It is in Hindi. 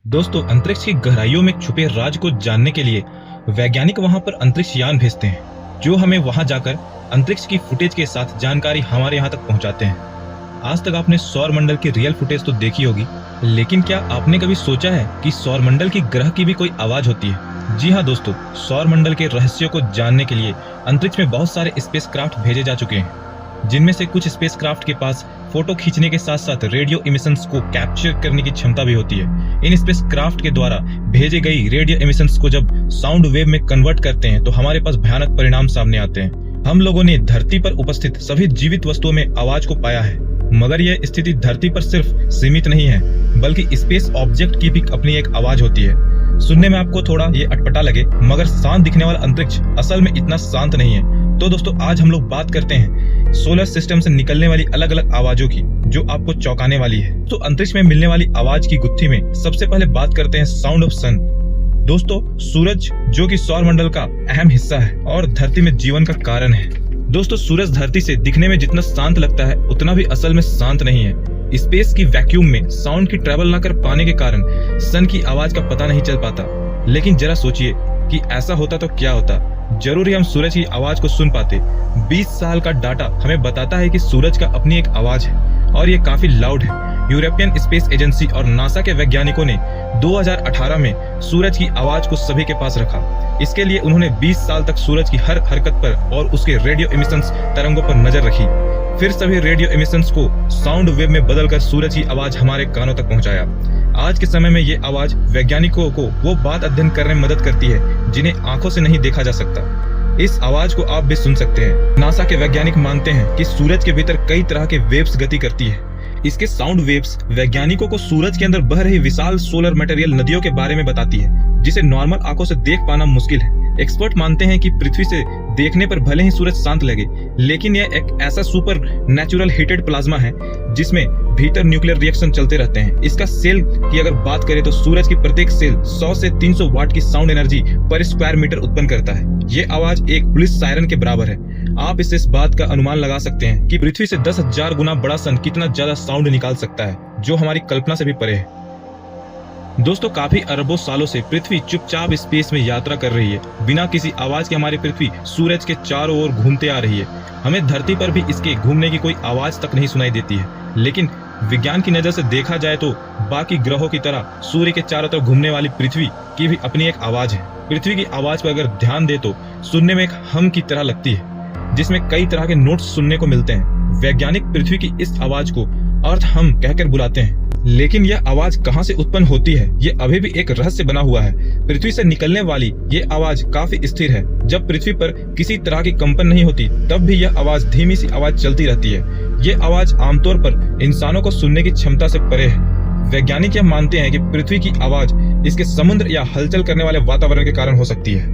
दोस्तों, अंतरिक्ष की गहराइयों में छुपे राज को जानने के लिए वैज्ञानिक वहां पर अंतरिक्ष यान भेजते हैं, जो हमें वहां जाकर अंतरिक्ष की फुटेज के साथ जानकारी हमारे यहाँ तक पहुंचाते हैं। आज तक आपने सौर मंडल की रियल फुटेज तो देखी होगी, लेकिन क्या आपने कभी सोचा है कि सौर मंडल की ग्रह की भी कोई आवाज होती है? जी हाँ दोस्तों, सौर मंडल के रहस्यों को जानने के लिए अंतरिक्ष में बहुत सारे स्पेसक्राफ्ट भेजे जा चुके हैं, जिनमें से कुछ स्पेसक्राफ्ट के पास फोटो खींचने के साथ साथ रेडियो इमिशंस को कैप्चर करने की क्षमता भी होती है। इन स्पेसक्राफ्ट के द्वारा भेजे गई रेडियो इमिशंस को जब साउंड वेव में कन्वर्ट करते हैं तो हमारे पास भयानक परिणाम सामने आते हैं। हम लोगों ने धरती पर उपस्थित सभी जीवित वस्तुओं में आवाज को पाया है, मगर यह स्थिति धरती पर सिर्फ सीमित नहीं है, बल्कि स्पेस ऑब्जेक्ट की भी अपनी एक आवाज होती है। सुनने में आपको थोड़ा ये अटपटा लगे, मगर शांत दिखने वाला अंतरिक्ष असल में इतना शांत नहीं है। तो दोस्तों, आज हम लोग बात करते हैं सोलर सिस्टम से निकलने वाली अलग अलग आवाजों की, जो आपको चौंकाने वाली है। तो अंतरिक्ष में मिलने वाली आवाज की गुत्थी में सबसे पहले बात करते हैं साउंड ऑफ सन। दोस्तों, सूरज जो कि सौर मंडल का अहम हिस्सा है और धरती में जीवन का कारण है। दोस्तों, सूरज धरती से दिखने में जितना शांत लगता है, उतना भी असल में शांत नहीं है। स्पेस की वैक्यूम में साउंड की ट्रेवल न कर पाने के कारण सन की आवाज का पता नहीं चल पाता। लेकिन जरा सोचिए कि ऐसा होता तो क्या होता, जरूर ही हम सूरज की आवाज को सुन पाते। 20 साल का डाटा हमें बताता है कि सूरज का अपनी एक आवाज है और ये काफी लाउड है। यूरोपियन स्पेस एजेंसी और नासा के वैज्ञानिकों ने 2018 में सूरज की आवाज को सभी के पास रखा। इसके लिए उन्होंने 20 साल तक सूरज की हर हरकत पर और उसके रेडियो इमिशंस तरंगों पर नजर रखी। फिर सभी रेडियो इमिशंस को साउंड वेव में बदलकर सूरज की आवाज हमारे कानों तक पहुंचाया। आज के समय में ये आवाज वैज्ञानिकों को वो बात अध्ययन करने में मदद करती है जिन्हें आंखों से नहीं देखा जा सकता। इस आवाज को आप भी सुन सकते हैं। नासा के वैज्ञानिक मानते हैं कि सूरज के भीतर कई तरह के वेव्स गति करती है। इसके साउंड वेव्स वैज्ञानिकों को सूरज के अंदर बह रही विशाल सोलर मटेरियल नदियों के बारे में बताती है, जिसे नॉर्मल आंखों से देख पाना मुश्किल है। एक्सपर्ट मानते हैं कि पृथ्वी से देखने पर भले ही सूरज शांत लगे, लेकिन यह एक ऐसा सुपर नेचुरल हीटेड प्लाज्मा है जिसमें भीतर न्यूक्लियर रिएक्शन चलते रहते हैं। इसका सेल की अगर बात करें तो सूरज की प्रत्येक सेल 100 से 300 वाट की साउंड एनर्जी पर स्क्वायर मीटर उत्पन्न करता है। ये आवाज एक पुलिस सायरन के बराबर है। आप इससे इस बात का अनुमान लगा सकते हैं कि पृथ्वी से 10,000 गुना बड़ा सन कितना ज्यादा साउंड निकाल सकता है, जो हमारी कल्पना से भी परे है। दोस्तों, काफी अरबों सालों से पृथ्वी चुपचाप स्पेस में यात्रा कर रही है। बिना किसी आवाज के हमारी पृथ्वी सूरज के चारों ओर घूमते आ रही है। हमें धरती पर भी इसके घूमने की कोई आवाज तक नहीं सुनाई देती है, लेकिन विज्ञान की नजर से देखा जाए तो बाकी ग्रहों की तरह सूर्य के चारों तरफ घूमने वाली पृथ्वी की भी अपनी एक आवाज है। पृथ्वी की आवाज पर अगर ध्यान दे तो सुनने में एक हम की तरह लगती है, जिसमें कई तरह के नोट्स सुनने को मिलते हैं। वैज्ञानिक पृथ्वी की इस आवाज को अर्थ हम कहकर बुलाते हैं, लेकिन यह आवाज कहां से उत्पन्न होती है, ये अभी भी एक रहस्य बना हुआ है। पृथ्वी से निकलने वाली ये आवाज काफी स्थिर है। जब पृथ्वी पर किसी तरह की कंपन नहीं होती, तब भी यह आवाज धीमी सी आवाज चलती रहती है। ये आवाज आमतौर पर इंसानों को सुनने की क्षमता से परे है। वैज्ञानिक यह मानते हैं कि पृथ्वी की आवाज इसके समुद्र या हलचल करने वाले वातावरण के कारण हो सकती है।